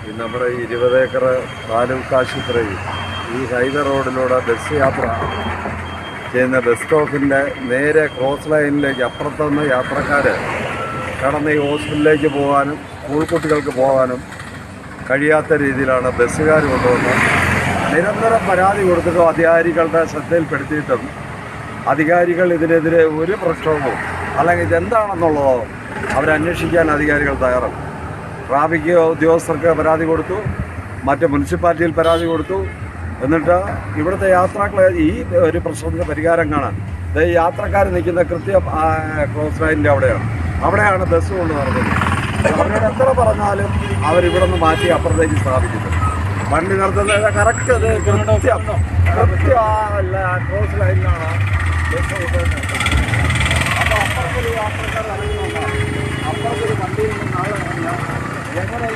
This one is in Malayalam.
നമ്മുടെ 20 ഏക്കർ താലൂക്ക് ആശുപത്രി ഈ ഹൈവേ റോഡിലൂടെ ബസ് യാത്ര ചെയ്യുന്ന ബസ് സ്റ്റോപ്പിൻ്റെ നേരെ ക്രോസ് ലൈനിലേക്ക് അപ്പുറത്തുനിന്ന് യാത്രക്കാർ കടന്ന് ഈ ഹോസ്പിറ്റലിലേക്ക് പോകാനും സ്കൂൾ കുട്ടികൾക്ക് പോകാനും കഴിയാത്ത രീതിയിലാണ് ബസ്സുകാർ കൊണ്ടുവന്ന് നിരന്തരം പരാതി കൊടുത്തിട്ടും അധികാരികളുടെ ശ്രദ്ധയിൽപ്പെടുത്തിയിട്ടും അധികാരികൾ ഇതിനെതിരെ ഒരു പ്രക്ഷോഭവും അല്ലെങ്കിൽ ഇതെന്താണെന്നുള്ളതോ അവരന്വേഷിക്കാൻ അധികാരികൾ തയ്യാറാണ്. ട്രാഫിക് ഉദ്യോഗസ്ഥർക്ക് പരാതി കൊടുത്തു, മറ്റ് മുനിസിപ്പാലിറ്റിയിൽ പരാതി കൊടുത്തു. എന്നിട്ട് ഇവിടുത്തെ യാത്രാക്കളെ ഈ ഒരു പ്രശ്നത്തിന് പരിഹാരം കാണാൻ യാത്രക്കാർ നിൽക്കുന്ന കൃത്യം ക്രോസ് ലൈനിൻ്റെ അവിടെയാണ് ബസ് കൊണ്ട് നടന്നത്. അവരോട് എത്ര പറഞ്ഞാലും അവരിവിടെ നിന്ന് മാറ്റി അപ്പുറത്തേക്ക് സ്ഥാപിക്കുന്നു. വണ്ടി നിർത്തുന്നത് കറക്റ്റ് അത് കൃത്യം ക്രോസ് ലൈനിലാണ് ബസ് കൊണ്ടുവരുന്നത്. അപ്പോൾ അപ്പുറത്തൊരു യാത്രക്കാർ ഇറങ്ങുന്നുണ്ടാകും, അപ്പുറത്തൊരു വണ്ടിയിൽ നിന്ന് ആൾ ഇറങ്ങിയാൽ എങ്ങനെ